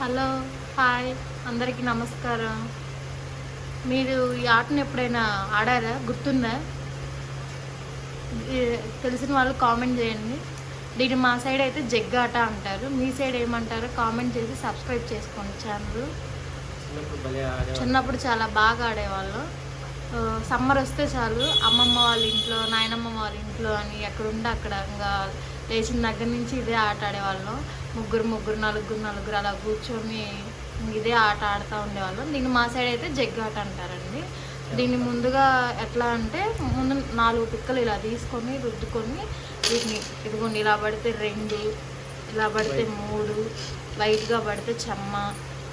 Hello, hi, అందరికీ నమస్కారం. మీరు ఈ ఆటను ఎప్పుడైనా ఆడారా? గుర్తుందా? తెలిసిన వాళ్ళు కామెంట్ చేయండి. దీన్ని మా సైడ్ అయితే జగ్గాట అంటారు. మీ సైడ్ ఏమంటారో కామెంట్ చేసి సబ్స్క్రైబ్ చేసుకోండి ఛానల్. చిన్నప్పుడు చాలా బాగా ఆడేవాళ్ళం. సమ్మర్ వస్తే చాలు అమ్మమ్మ వాళ్ళ ఇంట్లో, నాయనమ్మ వాళ్ళ ఇంట్లో అని ఎక్కడుంటే అక్కడ ఇంకా లేచిన దగ్గర నుంచి ఇదే ఆట ఆడేవాళ్ళం. ముగ్గురు నలుగురు అలా కూర్చొని ఇదే ఆట ఆడుతూ ఉండేవాళ్ళం. దీన్ని మా సైడ్ అయితే జగ్గాట అంటారండి. దీన్ని ముందుగా ఎట్లా అంటే, ముందు 4 పిక్కలు ఇలా తీసుకొని రుద్దుకొని వీటిని ఇదిగోండి, ఇలా పడితే 2, ఇలా పడితే 3, వైట్గా పడితే చెమ్మ,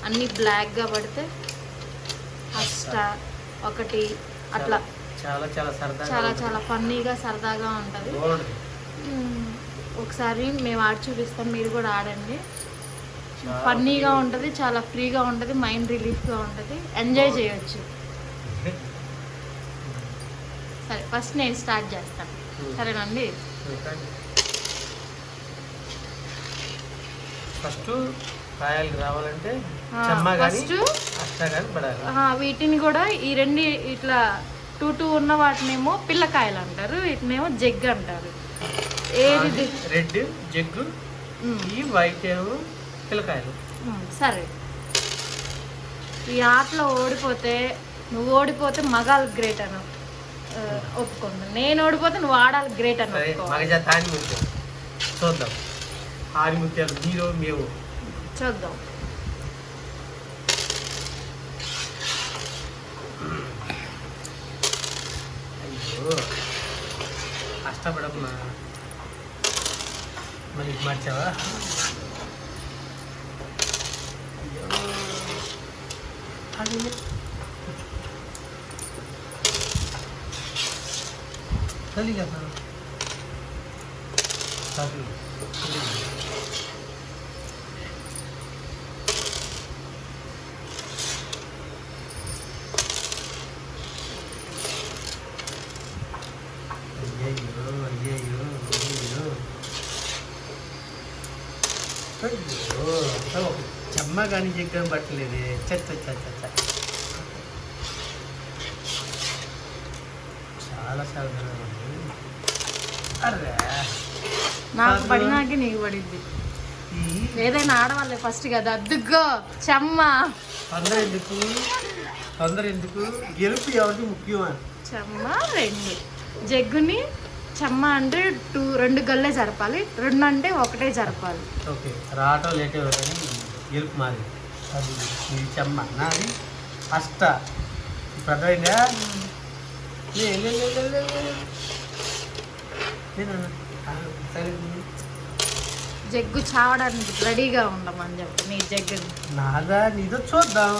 అన్నీ బ్లాక్గా పడితే అష్ట, 1 అట్లా చాలా ఫన్నీగా సరదాగా ఉంటుంది. ఒకసారి మేము ఆడి చూపిస్తాం, మీరు కూడా ఆడండి. ఫన్నీగా ఉంటుంది, చాలా ఫ్రీగా ఉంటుంది, మైండ్ రిలీఫ్గా ఉంటుంది, ఎంజాయ్ చేయొచ్చు. సరే, ఫస్ట్ నేను స్టార్ట్ చేస్తాను, సరేనండి? ఫస్ట్ కాయలు రావాలంటే వీటిని కూడా ఈ 2 ఇట్లా 2 ఉన్న వాటినేమో పిల్లకాయలు అంటారు, వీటినేమో జగ్గు అంటారు. ఏది రెడ్ జగ్గు, ఈ వైట్ ఏమో పిల్లకాయలు. సరే, ఈ ఆటలో నువ్వు ఓడిపోతే మగాళ్ళు గ్రేట్ అని ఒప్పుకుంటా. నేను ఓడిపోతే నువ్వు ఆడాలి గ్రేట్ అని చూద్దాం. ఆరిముత్యాలు మీరు మేము చూద్దాం. అయ్యో, కష్టపడకున్నా. మళ్ళీ మార్చావా? అది చలి కదా. చెమ్మ కానీ జగ్గం పట్టలేదు. చాలా అరే, నాకు పడినాకే నీకు పడిద్ది. ఏదైనా ఆడవాళ్ళే ఫస్ట్ కదా. అద్దుగో చెమ్మ. తొందర ఎందుకు? గెలుపు ఎవరికి ముఖ్యమా? చెమ్మ 2, జగ్గుని చెమ్మ అంటే 2 గల్లే జరపాలి, 2 అంటే 1 జరపాలి. ఓకే, రావటం లేటే కానీ గెలుపు మాది. అది ఇది చెమ్మ, నాది అష్ట. ప్రధానంగా జగ్గు చావడానికి రెడీగా ఉండమని చెప్పి నీ జగ్గుని. నాదా నీదో చూద్దాం.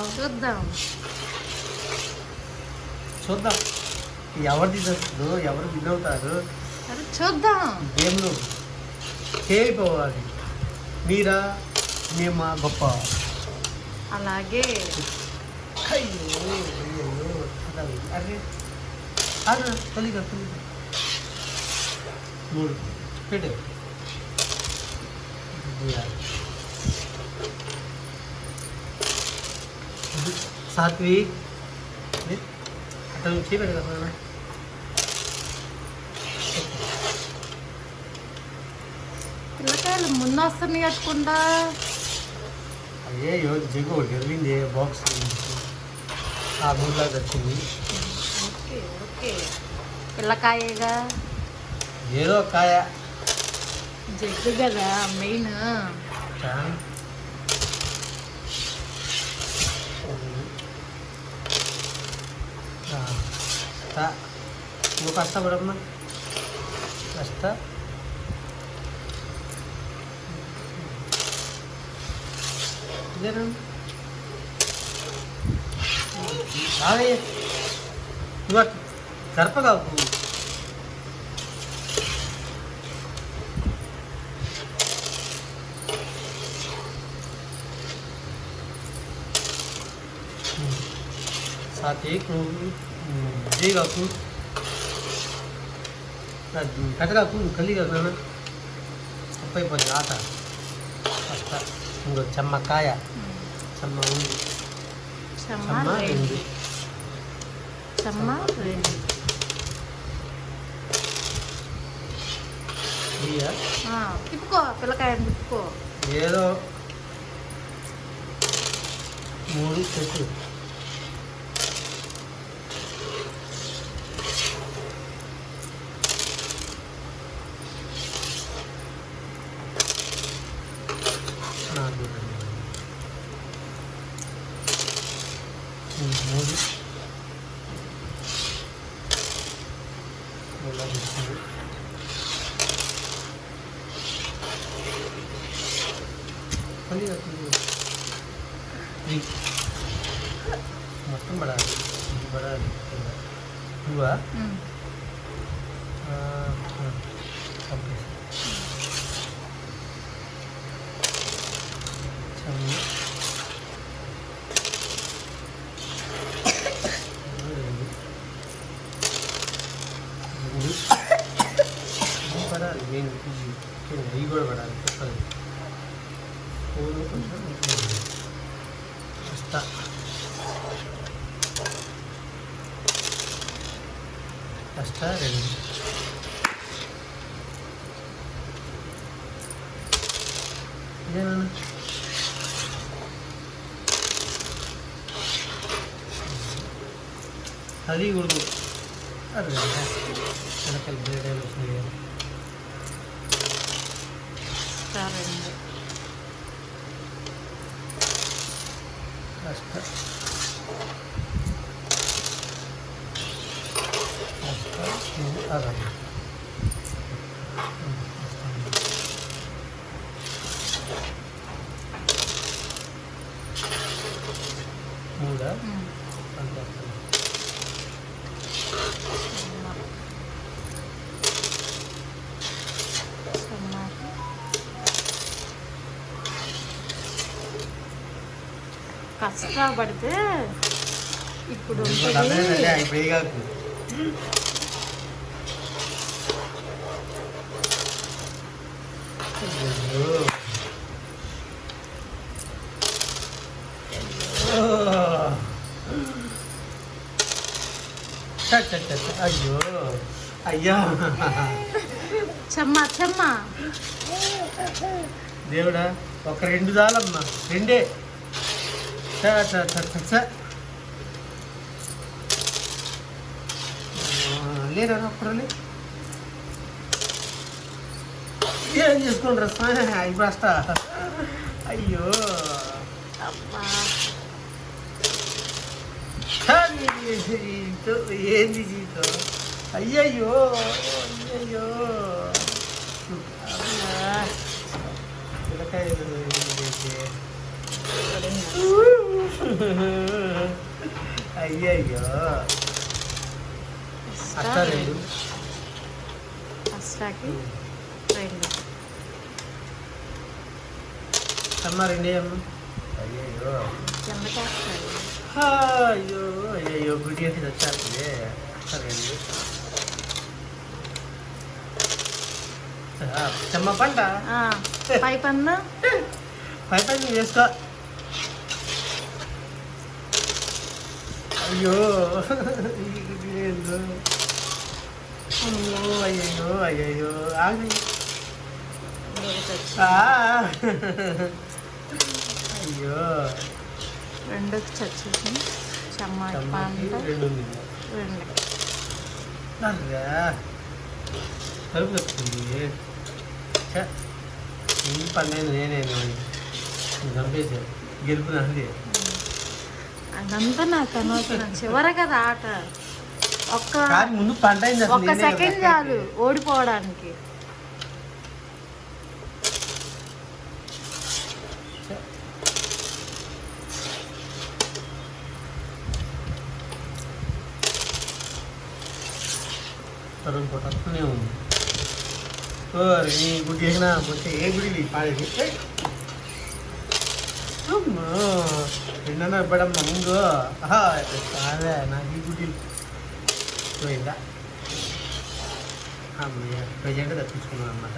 ఎవరు తీసేస్తుందో, ఎవరు విన్ అవుతారు చూద్దాం. గేమ్లో చేయిపోవాలి. మీరా మేమా గొప్ప. అలాగే అయ్యో అరే తల్లిగా 3 పెట్టే సాత్విక్ అట్లా చేయబెట్టు కదా. పిల్లకాయలు ముందు వస్తుంది కట్టుకుంటా. అయ్యో జిగ్గు ఒకటి గెలిపింది బాక్స్, ఆ మూడులాగా వచ్చింది. ఓకే, పిల్లకాయగా ఏదో కాయ జగ్గు కదా మెయిన్. నువ్వు కష్టపడమ్మా. ఇదేనా నువ్వు గర్పగాకు. సాత్విక్ నువ్వు జైగాకు, కట్టగాకు, కలిగా తప్పైపోతుంది ఆట. ఇంకో చెమ్మకాయ చెమ్మ ఉంది. చెమ్మ చెమ్మ రెండు. రెండు. చెమ్మ రెండు. ఇయ్యా తిప్పుకో పిల్లకాయని తిప్పుకో. ఏదో 3 చెట్టు. నాకు 3 మొత్తం పడాలి. ఇది పడాలి. నువ్వా పడాలి. నేను ఇవి కూడా పడాలి. చెప్పాలి పూలు కొంచెం వస్తా. ఫస్ట్ 2 ఇదేనా అది కూడా అదే వెనకాల బ్లేడ్ వచ్చింది. రెండు. ఫస్ట్ అదే 3 అంతే. కష్టపడితే ఇప్పుడు ఇప్పుడు ఇప్పుడు కాకు. అయ్యో అయ్యా చెమ్మ చెమ్మ దేవుడా ఒక 2 చాలమ్మా. 2 లేరా ఒక్కరు ఏం చేసుకుంటారు అయిపోస్త. అయ్యో అబ్బా ఏంది జీవితం. అయ్యయ్యో అయ్యయ్యో పిల్లకాయలు అయ్యయ్యో అష్టా 2 అష్టాకి 2 అమ్మ 2 అమ్మ. అయ్యయ్యో కిందకేస్తాడు. అయ్యో అయ్యయ్యో గుడి అంటే వచ్చేస్తుంది. అష్టా 2 చెమ్మ పంట పై పన్ను పై పని వేసుకో. అయ్యో అయ్యో అయ్యయ్యో అయ్యయ్యో ఆగి. అయ్యో 2కి చచ్చేసి చెమ్మ పంట 2 2. కలుపు వస్తుంది. ఈ పన్నెండు నేనే చంపేసా. గెలుపు నాది. అదంతా నాకు అనవసరం. చివర కదా ఆట. ముందు పంట ఒక్క సెకండ్ చాలు ఓడిపోవడానికి. తరుణ్ పొట్టనే ఉంది. నీ గుడి వేసినా పోతే ఏ గుడి పాడేది. ఎన్న ఇవ్వడమ్మా ముందు. అదే నాకు ఈ గుడి పోయిందా. ప్రజెంట్ తప్పించుకున్నాను అనమాట.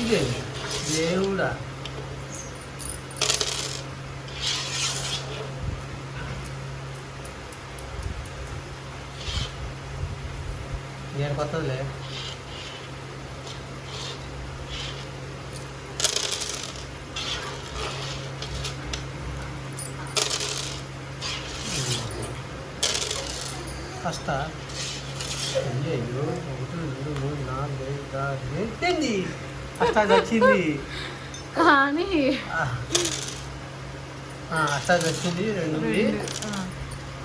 ఇదే దేవుడా నేను కొత్తదిలే ఫస్ట్ అయ్యో 1 2 3 4 5 6 ఏంటి ఫస్ట్ అది వచ్చింది కానీ అష్టాది వచ్చింది 2 ఉంది ఆ.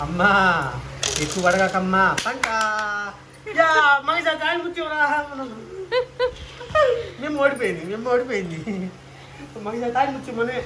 అమ్మా ఎక్కువ పడగాకమ్మా పంట యా మగజా దాని కూర్చోరా మేము ఓడిపోయింది మగజా దాని కూర్చోమనే